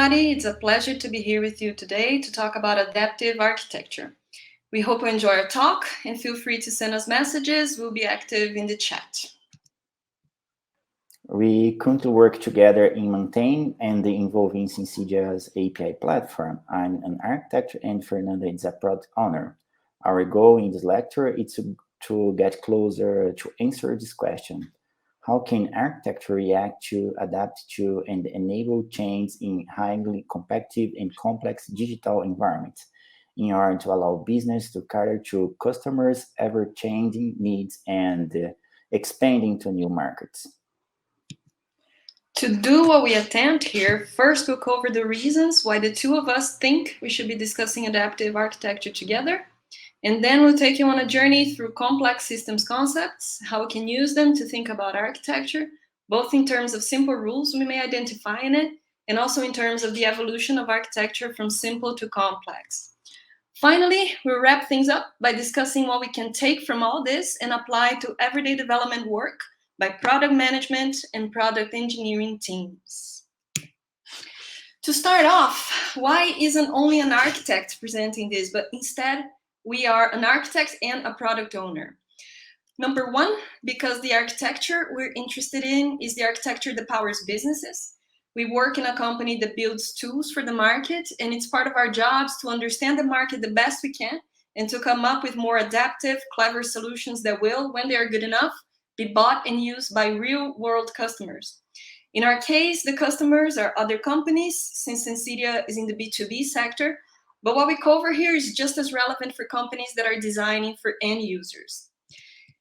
everybody. It's a pleasure to be here with you today to talk about adaptive architecture. We hope you enjoy our talk and feel free to send us messages. We'll be active in the chat. We currently work together in Maintain and involving Sensedia's API platform. I'm an architect and Fernanda is a product owner. Our goal in this lecture is to get closer to answer this question. How can architecture react to, adapt to, and enable change in highly competitive and complex digital environments in order to allow business to cater to customers' ever-changing needs and expanding to new markets? To do what we attempt here, first we'll cover the reasons why the two of us think we should be discussing adaptive architecture together. And then we'll take you on a journey through complex systems concepts, how we can use them to think about architecture, both in terms of simple rules we may identify in it, and also in terms of the evolution of architecture from simple to complex. Finally, we'll wrap things up by discussing what we can take from all this and apply to everyday development work by product management and product engineering teams. To start off, why isn't only an architect presenting this, but instead we are an architect and a product owner? Number one, because the architecture we're interested in is the architecture that powers businesses. We work in a company that builds tools for the market, and it's part of our jobs to understand the market the best we can and to come up with more adaptive, clever solutions that will, when they are good enough, be bought and used by real-world customers. In our case, the customers are other companies, since Sensedia is in the B2B sector, but what we cover here is just as relevant for companies that are designing for end users.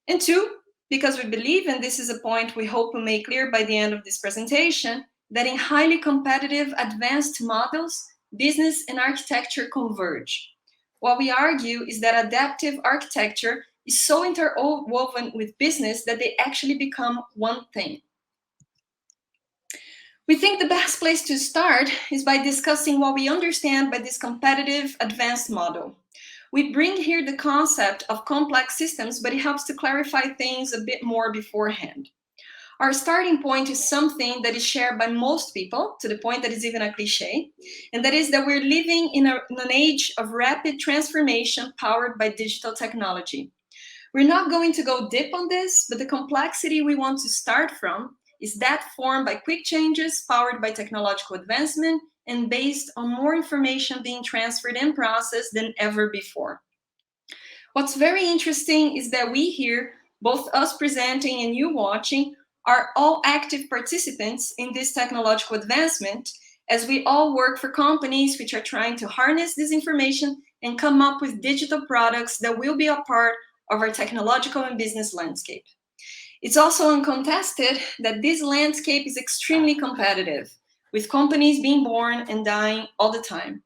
And two, because we believe, and this is a point we hope to make clear by the end of this presentation, that in highly competitive advanced models, business and architecture converge. What we argue is that adaptive architecture is so interwoven with business that they actually become one thing. We think the best place to start is by discussing what we understand by this competitive advanced model. We bring here the concept of complex systems, but it helps to clarify things a bit more beforehand. Our starting point is something that is shared by most people, to the point that it's even a cliche, and that is that we're living in an age of rapid transformation powered by digital technology. We're not going to go deep on this, but the complexity we want to start from is that formed by quick changes powered by technological advancement and based on more information being transferred and processed than ever before. What's very interesting is that we here, both us presenting and you watching, are all active participants in this technological advancement, as we all work for companies which are trying to harness this information and come up with digital products that will be a part of our technological and business landscape. It's also uncontested that this landscape is extremely competitive, with companies being born and dying all the time.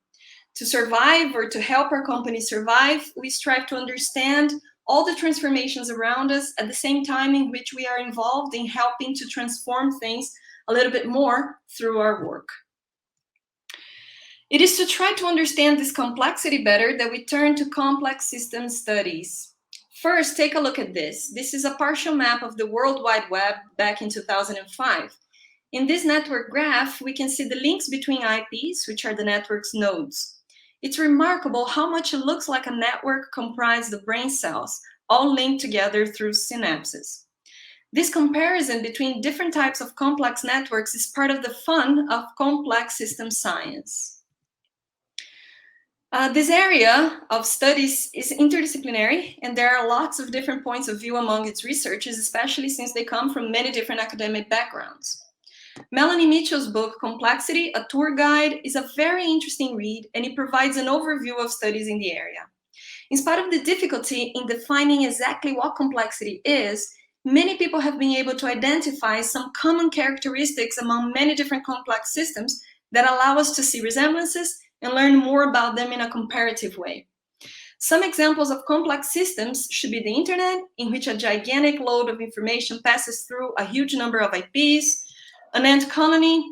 To survive or to help our company survive, we strive to understand all the transformations around us at the same time in which we are involved in helping to transform things a little bit more through our work. It is to try to understand this complexity better that we turn to complex system studies. First, take a look at this. This is a partial map of the World Wide Web back in 2005. In this network graph, we can see the links between IPs, which are the network's nodes. It's remarkable how much it looks like a network comprised of brain cells, all linked together through synapses. This comparison between different types of complex networks is part of the fun of complex system science. This area of studies is interdisciplinary, and there are lots of different points of view among its researchers, especially since they come from many different academic backgrounds. Melanie Mitchell's book, Complexity, A Tour Guide, is a very interesting read, and it provides an overview of studies in the area. In spite of the difficulty in defining exactly what complexity is, many people have been able to identify some common characteristics among many different complex systems that allow us to see resemblances and learn more about them in a comparative way. Some examples of complex systems should be the internet, in which a gigantic load of information passes through a huge number of IPs, an ant colony,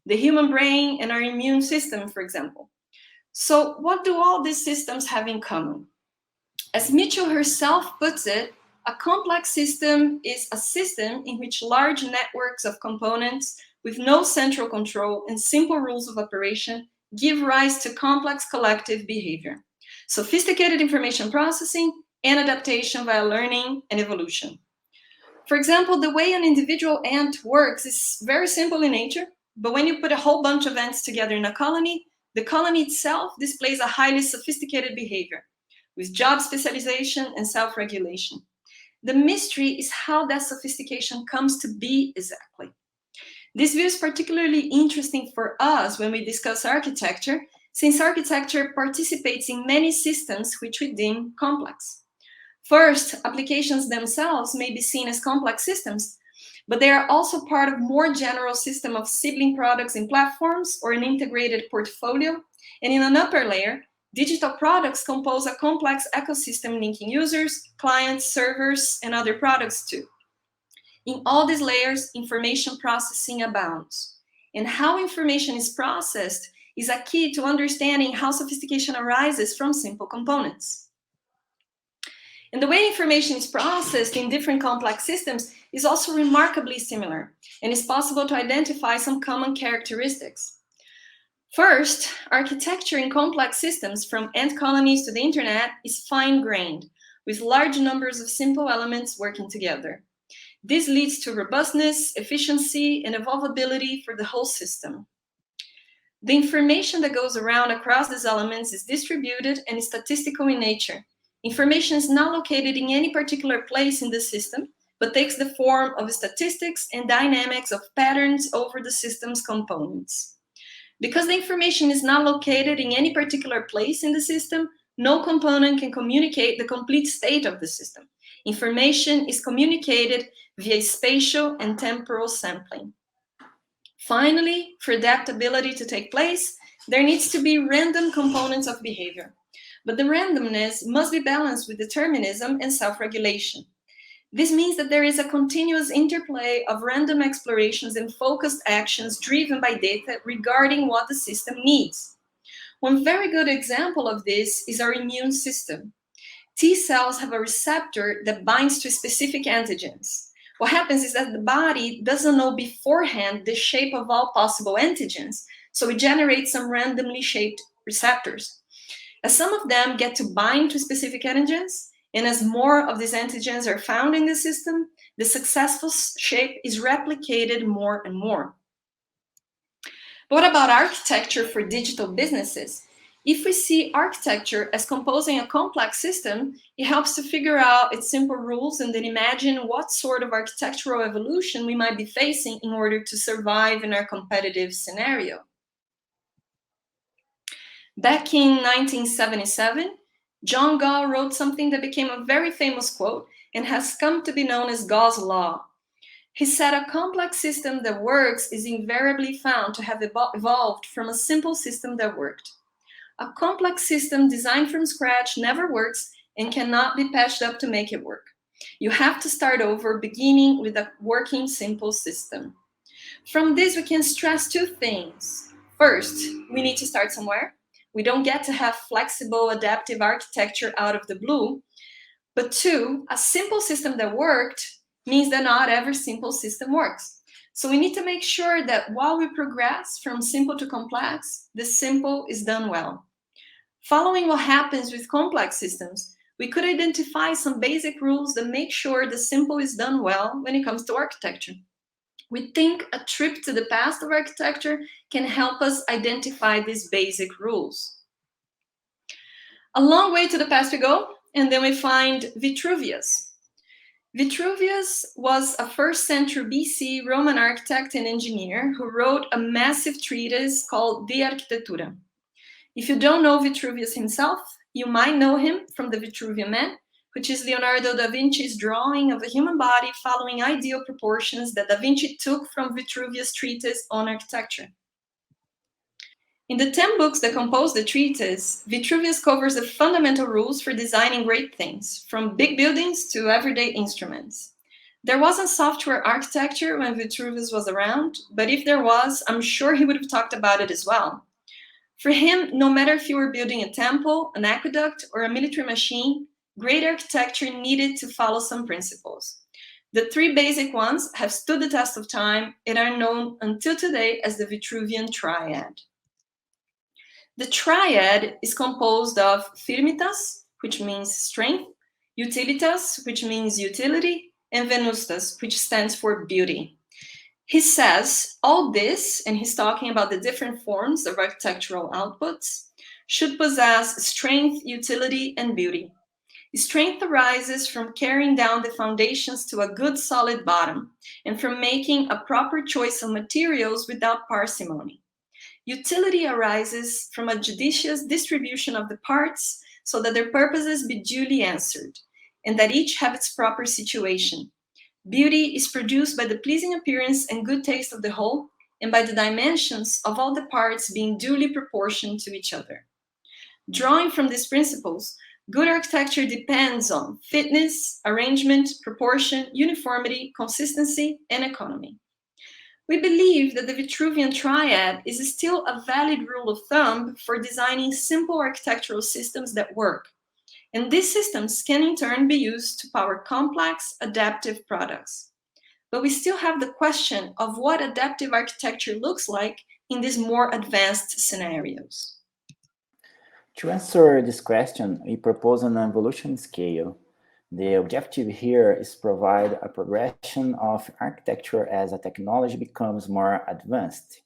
the human brain, and our immune system, for example. So what do all these systems have in common? As Mitchell herself puts it, a complex system is a system in which large networks of components with no central control and simple rules of operation, give rise to complex collective behavior, sophisticated information processing, and adaptation via learning and evolution. For example, the way an individual ant works is very simple in nature, but when you put a whole bunch of ants together in a colony, the colony itself displays a highly sophisticated behavior, with job specialization and self-regulation. The mystery is how that sophistication comes to be exactly. This view is particularly interesting for us when we discuss architecture, since architecture participates in many systems which we deem complex. First, applications themselves may be seen as complex systems, but they are also part of a more general system of sibling products and platforms or an integrated portfolio. And in an upper layer, digital products compose a complex ecosystem linking users, clients, servers, and other products too. In all these layers, information processing abounds. And how information is processed is a key to understanding how sophistication arises from simple components. And the way information is processed in different complex systems is also remarkably similar, and it's possible to identify some common characteristics. First, architecture in complex systems, from ant colonies to the internet, is fine-grained, with large numbers of simple elements working together. This leads to robustness, efficiency, and evolvability for the whole system. The information that goes around across these elements is distributed and is statistical in nature. Information is not located in any particular place in the system, but takes the form of statistics and dynamics of patterns over the system's components. Because the information is not located in any particular place in the system, no component can communicate the complete state of the system. Information is communicated via spatial and temporal sampling. Finally, for adaptability to take place, there needs to be random components of behavior. But the randomness must be balanced with determinism and self-regulation. This means that there is a continuous interplay of random explorations and focused actions driven by data regarding what the system needs. One very good example of this is our immune system. T cells have a receptor that binds to specific antigens. What happens is that the body doesn't know beforehand the shape of all possible antigens, so it generates some randomly shaped receptors. As some of them get to bind to specific antigens, and as more of these antigens are found in the system, the successful shape is replicated more and more. But what about architecture for digital businesses? If we see architecture as composing a complex system, it helps to figure out its simple rules and then imagine what sort of architectural evolution we might be facing in order to survive in our competitive scenario. Back in 1977, John Gall wrote something that became a very famous quote and has come to be known as Gall's Law. He said a complex system that works is invariably found to have evolved from a simple system that worked. A complex system designed from scratch never works and cannot be patched up to make it work. You have to start over, beginning with a working simple system. From this, we can stress two things. First, we need to start somewhere. We don't get to have flexible, adaptive architecture out of the blue. But two, a simple system that worked means that not every simple system works. So we need to make sure that while we progress from simple to complex, the simple is done well. Following what happens with complex systems, we could identify some basic rules that make sure the simple is done well when it comes to architecture. We think a trip to the past of architecture can help us identify these basic rules. A long way to the past we go, and then we find Vitruvius. Vitruvius was a 1st century BC Roman architect and engineer who wrote a massive treatise called De Architectura. If you don't know Vitruvius himself, you might know him from the Vitruvian Man, which is Leonardo da Vinci's drawing of a human body following ideal proportions that da Vinci took from Vitruvius' treatise on architecture. In the 10 books that compose the treatise, Vitruvius covers the fundamental rules for designing great things, from big buildings to everyday instruments. There wasn't software architecture when Vitruvius was around, but if there was, I'm sure he would have talked about it as well. For him, no matter if you were building a temple, an aqueduct, or a military machine, great architecture needed to follow some principles. The three basic ones have stood the test of time and are known until today as the Vitruvian triad. The triad is composed of firmitas, which means strength, utilitas, which means utility, and venustas, which stands for beauty. He says all this, and he's talking about the different forms of architectural outputs, should possess strength, utility, and beauty. Strength arises from carrying down the foundations to a good solid bottom, and from making a proper choice of materials without parsimony. Utility arises from a judicious distribution of the parts so that their purposes be duly answered, and that each have its proper situation. Beauty is produced by the pleasing appearance and good taste of the whole, and by the dimensions of all the parts being duly proportioned to each other. Drawing from these principles, good architecture depends on fitness, arrangement, proportion, uniformity, consistency, and economy. We believe that the Vitruvian triad is still a valid rule of thumb for designing simple architectural systems that work, and these systems can in turn be used to power complex, adaptive products. But we still have the question of what adaptive architecture looks like in these more advanced scenarios. To answer this question, we propose an evolution scale. The objective here is provide a progression of architecture as a technology becomes more advanced.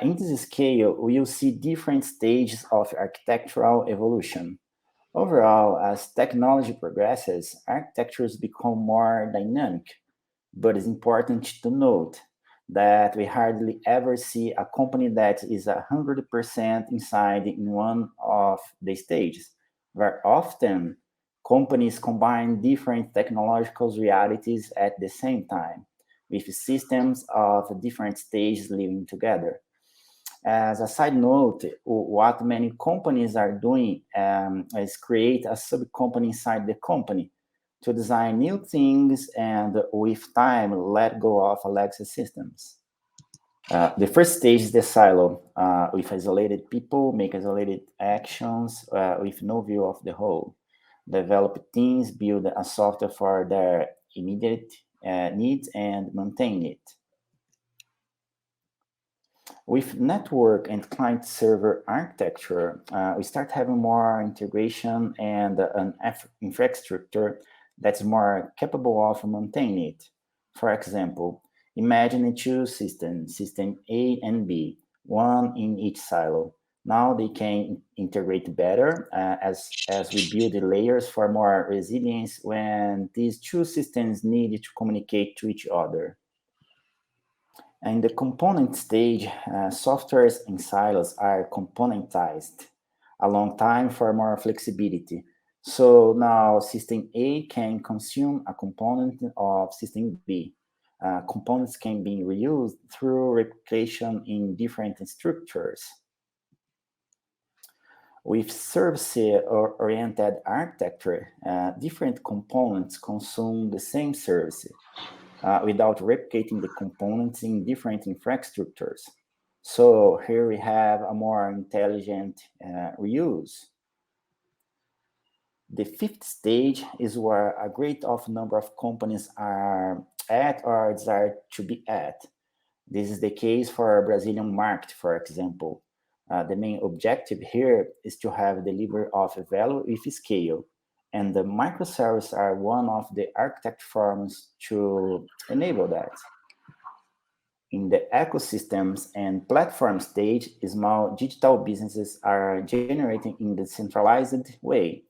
In this scale, we will see different stages of architectural evolution. Overall, as technology progresses, architectures become more dynamic, but it's important to note that we hardly ever see a company that is 100% inside in one of the stages. Very often, companies combine different technological realities at the same time, with systems of different stages living together. As a side note, what many companies are doing is create a sub-company inside the company to design new things and with time let go of legacy systems. The first stage is the silo, with isolated people, make isolated actions with no view of the whole. Develop teams, build a software for their immediate needs and maintain it. With network and client server architecture, we start having more integration and an infrastructure that's more capable of maintaining it. For example, imagine two systems, system A and B, one in each silo. Now they can integrate better as we build the layers for more resilience when these two systems need to communicate to each other. In the component stage, softwares and silos are componentized a long time for more flexibility. So now system A can consume a component of system B. Components can be reused through replication in different structures. With service-oriented architecture, different components consume the same service without replicating the components in different infrastructures. So here we have a more intelligent reuse. The fifth stage is where a great number of companies are at or desire to be at. This is the case for our Brazilian market, for example. The main objective here is to have delivery of value with scale. And the microservices are one of the architect forms to enable that. In the ecosystems and platform stage, small digital businesses are generating in the centralized way.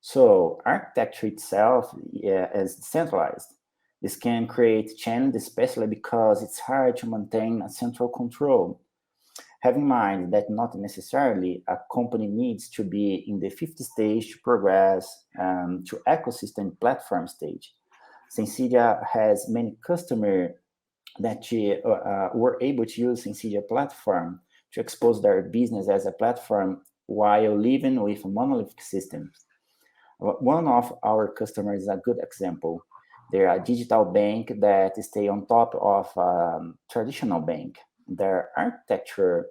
So architecture itself is decentralized. This can create challenges, especially because it's hard to maintain a central control. Have in mind that not necessarily a company needs to be in the fifth stage to progress to ecosystem platform stage. Sensedia has many customers that were able to use Sensedia platform to expose their business as a platform while living with monolithic systems. One of our customers is a good example. They're a digital bank that stay on top of traditional bank. Their architecture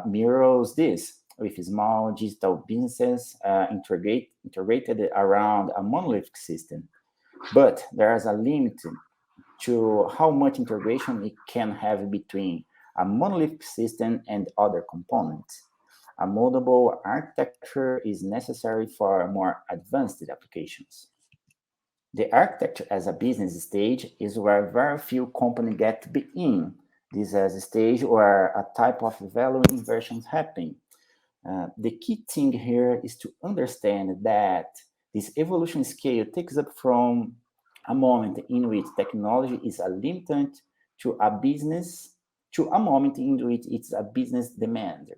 mirrors this with small digital businesses integrated around a monolithic system. But there is a limit to how much integration it can have between a monolithic system and other components. A modable architecture is necessary for more advanced applications. The architecture as a business stage is where very few companies get to be in. This is a stage where a type of value inversions happen. The key thing here is to understand that this evolution scale takes up from a moment in which technology is a limitant to a business to a moment in which it's a business demand.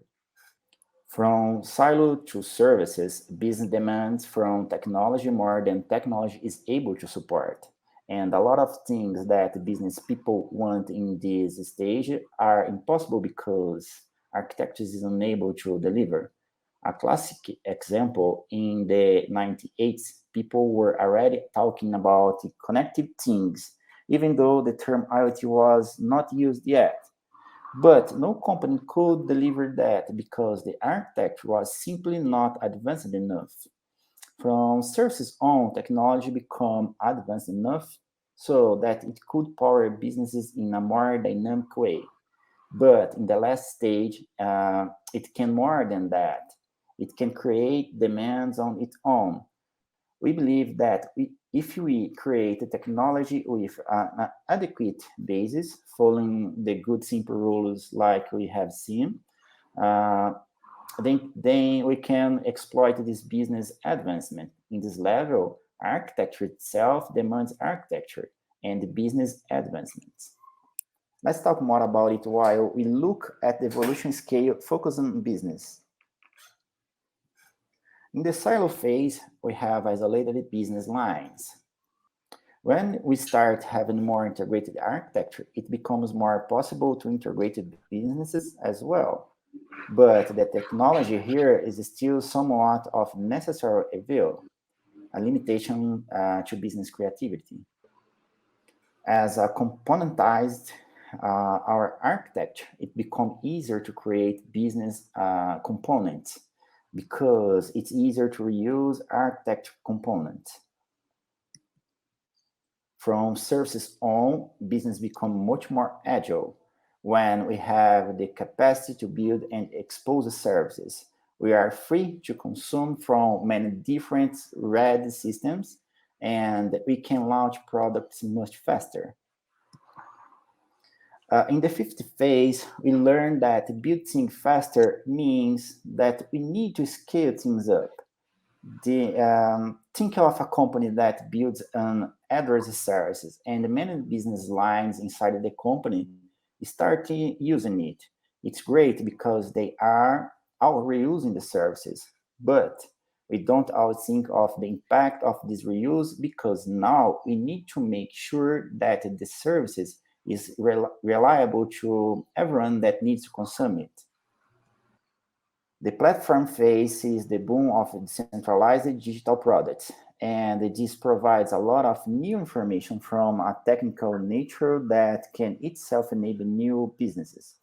From silo to services, business demands from technology more than technology is able to support. And a lot of things that business people want in this stage are impossible because architecture is unable to deliver. A classic example, in the 98s, people were already talking about connected things, even though the term IoT was not used yet. But no company could deliver that because the architecture was simply not advanced enough. From services on, technology become advanced enough so that it could power businesses in a more dynamic way. But in the last stage, it can more than that. It can create demands on its own. We believe that if we create a technology with an adequate basis, following the good simple rules like we have seen, uh, then we can exploit this business advancement. In this level, architecture itself demands architecture and business advancements. Let's talk more about it while we look at the evolution scale focused on business. In the silo phase, we have isolated business lines. When we start having more integrated architecture, it becomes more possible to integrate businesses as well. But the technology here is still somewhat of necessary evil, a limitation to business creativity. As a componentized our architecture, it becomes easier to create business components because it's easier to reuse architecture components. From services on, business become much more agile when we have the capacity to build and expose the services. We are free to consume from many different RED systems, and we can launch products much faster. In the fifth phase, we learned that building faster means that we need to scale things up. Think of a company that builds an address services and many business lines inside the company start using it. It's great because they are all reusing the services, but we don't always think of the impact of this reuse because now we need to make sure that the services is reliable to everyone that needs to consume it. The platform phase is the boom of decentralized digital products, and this provides a lot of new information from a technical nature that can itself enable new businesses.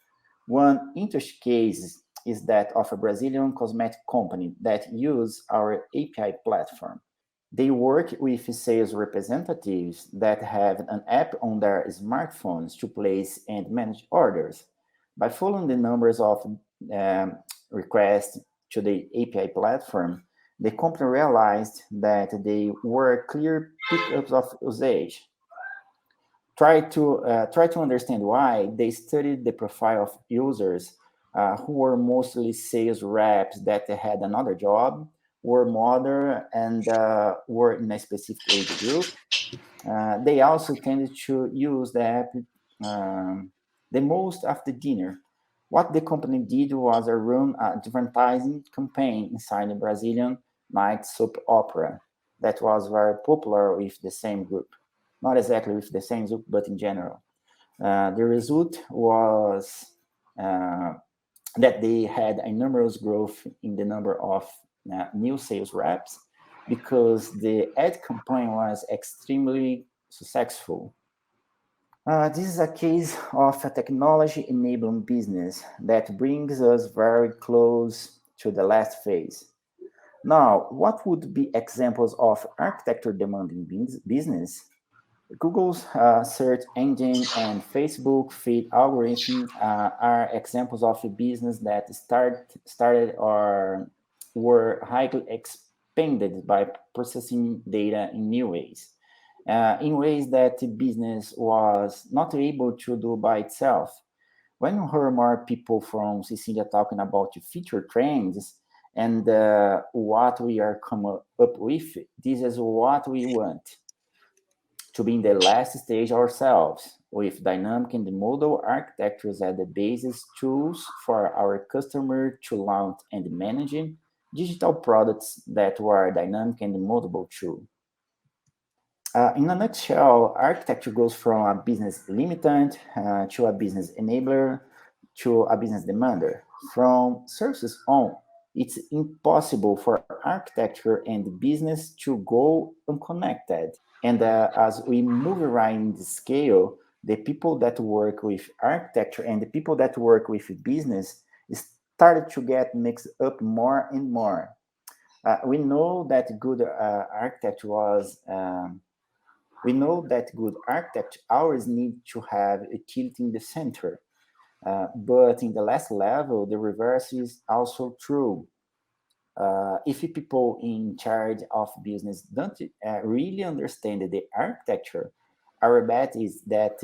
One interesting case is that of a Brazilian cosmetic company that use our API platform. They work with sales representatives that have an app on their smartphones to place and manage orders. By following the numbers of um, requests to the API platform, the company realized that they were clear pickups of usage. Try to understand why. They studied the profile of users who were mostly sales reps that had another job, were modern, and were in a specific age group. They also tended to use the app the most after dinner. What the company did was a run advertising campaign inside the Brazilian night soap opera that was very popular with the same group. Not exactly with the same group, but in general. The result was uh, that they had a numerous growth in the number of new sales reps because the ad campaign was extremely successful. This is a case of a technology enabling business that brings us very close to the last phase. Now, what would be examples of architecture demanding business? Google's search engine and Facebook feed algorithm are examples of a business that started or were highly expanded by processing data in new ways, in ways that the business was not able to do by itself. When you hear more people from Sensedia talking about the future trends and what we are coming up with, this is what we want to be in the last stage ourselves with dynamic and modal architectures as the basis tools for our customer to launch and manage digital products that were dynamic and moldable too. In a nutshell, architecture goes from a business limitant to a business enabler to a business demander. From services on, it's impossible for architecture and business to go unconnected. And as we move around in the scale, the people that work with architecture and the people that work with business started to get mixed up more and more. We know that good architecture was we know that good architects always need to have utility in the center. But in the last level, the reverse is also true. If people in charge of business don't really understand the architecture, our bet is that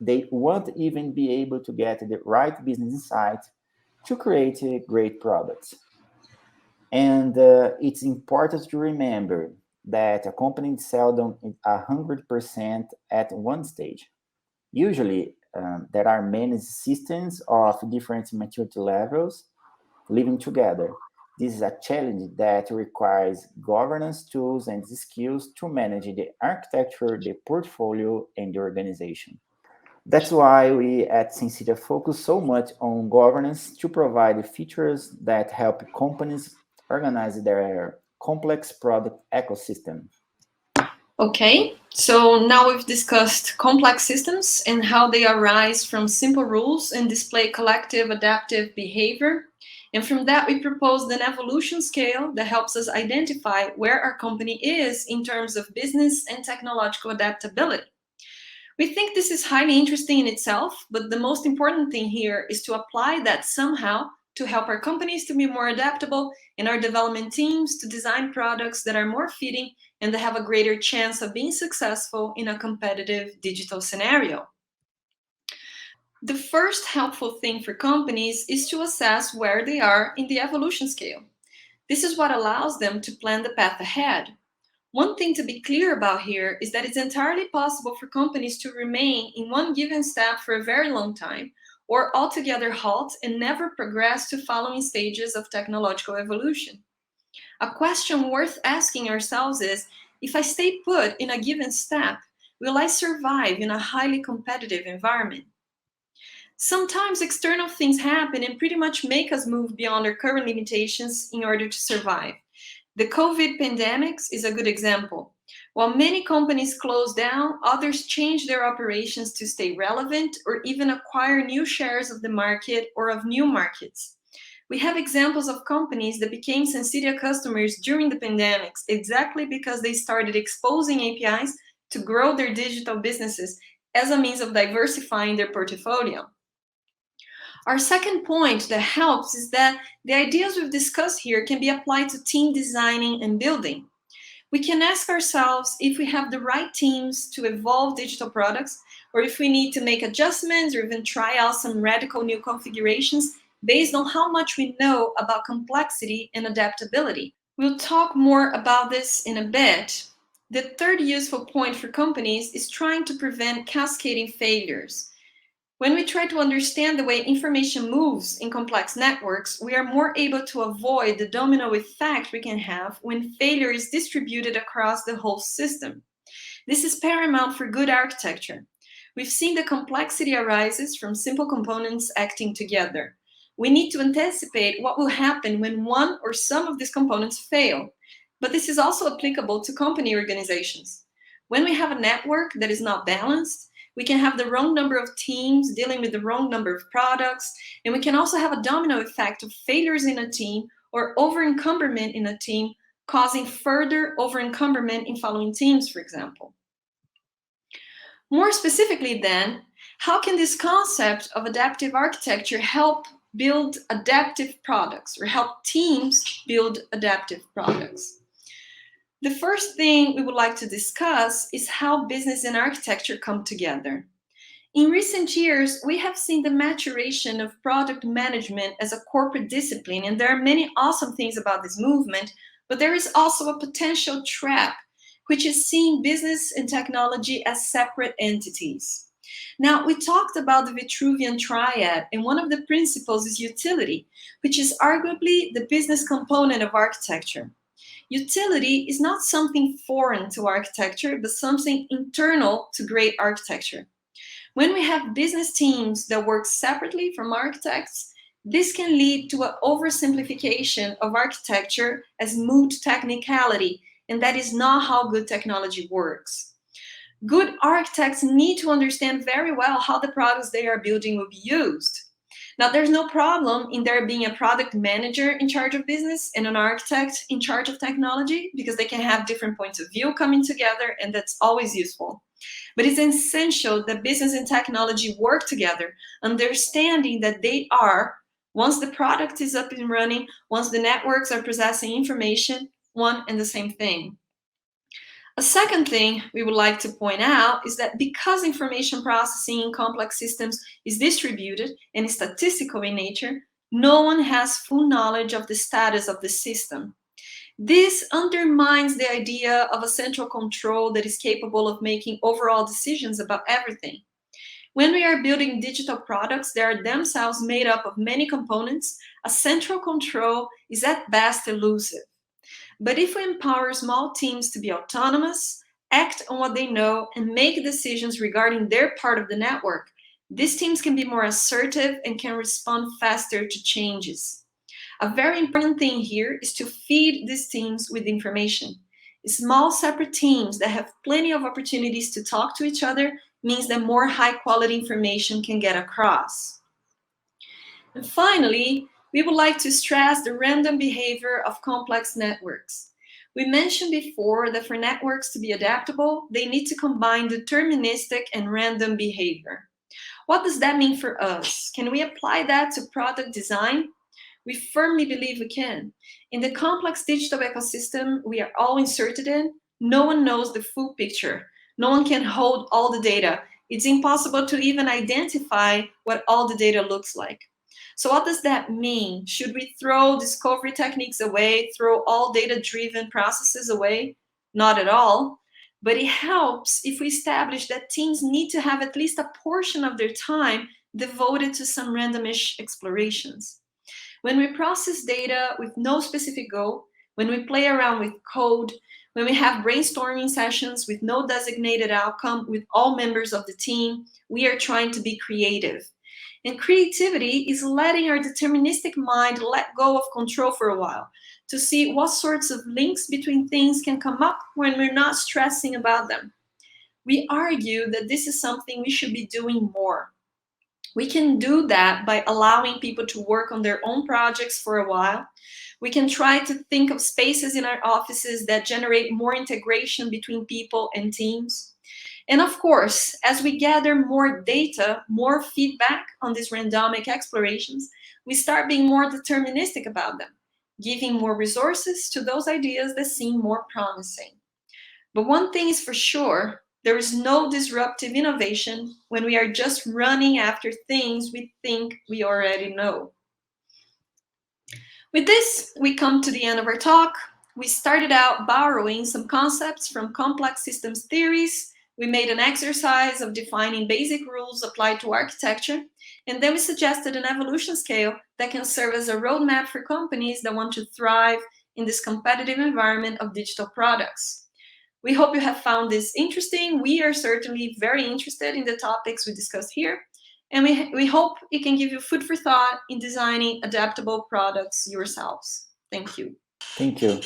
they won't even be able to get the right business insight to create great products. And it's important to remember that a company is seldom 100% at one stage. Usually, there are many systems of different maturity levels living together. This is a challenge that requires governance tools and skills to manage the architecture, the portfolio, and the organization. That's why we at Sensedia focus so much on governance to provide features that help companies organize their complex product ecosystem. Okay, so now we've discussed complex systems and how they arise from simple rules and display collective adaptive behavior. And from that, we proposed an evolution scale that helps us identify where our company is in terms of business and technological adaptability. We think this is highly interesting in itself, but the most important thing here is to apply that somehow to help our companies to be more adaptable and our development teams to design products that are more fitting and that have a greater chance of being successful in a competitive digital scenario. The first helpful thing for companies is to assess where they are in the evolution scale. This is what allows them to plan the path ahead. One thing to be clear about here is that it's entirely possible for companies to remain in one given step for a very long time, or altogether halt and never progress to following stages of technological evolution. A question worth asking ourselves is, if I stay put in a given step, will I survive in a highly competitive environment? Sometimes external things happen and pretty much make us move beyond our current limitations in order to survive. The COVID pandemic is a good example. While many companies closed down, others changed their operations to stay relevant or even acquire new shares of the market or of new markets. We have examples of companies that became Sensedia customers during the pandemics exactly because they started exposing APIs to grow their digital businesses as a means of diversifying their portfolio. Our second point that helps is that the ideas we've discussed here can be applied to team designing and building. We can ask ourselves if we have the right teams to evolve digital products, or if we need to make adjustments or even try out some radical new configurations based on how much we know about complexity and adaptability. We'll talk more about this in a bit. The third useful point for companies is trying to prevent cascading failures. When we try to understand the way information moves in complex networks, we are more able to avoid the domino effect we can have when failure is distributed across the whole system. This is paramount for good architecture. We've seen the complexity arises from simple components acting together. We need to anticipate what will happen when one or some of these components fail. But this is also applicable to company organizations. When we have a network that is not balanced, we can have the wrong number of teams dealing with the wrong number of products, and we can also have a domino effect of failures in a team or over-encumberment in a team, causing further over-encumberment in following teams, for example. More specifically then, how can this concept of adaptive architecture help build adaptive products or help teams build adaptive products? The first thing we would like to discuss is how business and architecture come together. In recent years, we have seen the maturation of product management as a corporate discipline, and there are many awesome things about this movement, but there is also a potential trap, which is seeing business and technology as separate entities. Now, we talked about the Vitruvian triad, and one of the principles is utility, which is arguably the business component of architecture. Utility is not something foreign to architecture, but something internal to great architecture. When we have business teams that work separately from architects, this can lead to an oversimplification of architecture as moot technicality, and that is not how good technology works. Good architects need to understand very well how the products they are building will be used. Now, there's no problem in there being a product manager in charge of business and an architect in charge of technology, because they can have different points of view coming together, and that's always useful. But it's essential that business and technology work together, understanding that they are, once the product is up and running, once the networks are processing information, one and the same thing. A second thing we would like to point out is that because information processing in complex systems is distributed and is statistical in nature, no one has full knowledge of the status of the system. This undermines the idea of a central control that is capable of making overall decisions about everything. When we are building digital products that are themselves made up of many components, a central control is at best elusive. But if we empower small teams to be autonomous, act on what they know, and make decisions regarding their part of the network, these teams can be more assertive and can respond faster to changes. A very important thing here is to feed these teams with information. Small separate teams that have plenty of opportunities to talk to each other means that more high quality information can get across. And finally, we would like to stress the random behavior of complex networks. We mentioned before that for networks to be adaptable, they need to combine deterministic and random behavior. What does that mean for us? Can we apply that to product design? We firmly believe we can. In the complex digital ecosystem we are all inserted in, no one knows the full picture. No one can hold all the data. It's impossible to even identify what all the data looks like. So what does that mean? Should we throw discovery techniques away, throw all data-driven processes away? Not at all. But it helps if we establish that teams need to have at least a portion of their time devoted to some randomish explorations. When we process data with no specific goal, when we play around with code, when we have brainstorming sessions with no designated outcome with all members of the team, we are trying to be creative. And creativity is letting our deterministic mind let go of control for a while to see what sorts of links between things can come up when we're not stressing about them. We argue that this is something we should be doing more. We can do that by allowing people to work on their own projects for a while. We can try to think of spaces in our offices that generate more integration between people and teams. And of course, as we gather more data, more feedback on these randomic explorations, we start being more deterministic about them, giving more resources to those ideas that seem more promising. But one thing is for sure, there is no disruptive innovation when we are just running after things we think we already know. With this, we come to the end of our talk. We started out borrowing some concepts from complex systems theories. We made an exercise of defining basic rules applied to architecture, and then we suggested an evolution scale that can serve as a roadmap for companies that want to thrive in this competitive environment of digital products. We hope you have found this interesting. We are certainly very interested in the topics we discussed here, and we hope it can give you food for thought in designing adaptable products yourselves. Thank you. Thank you.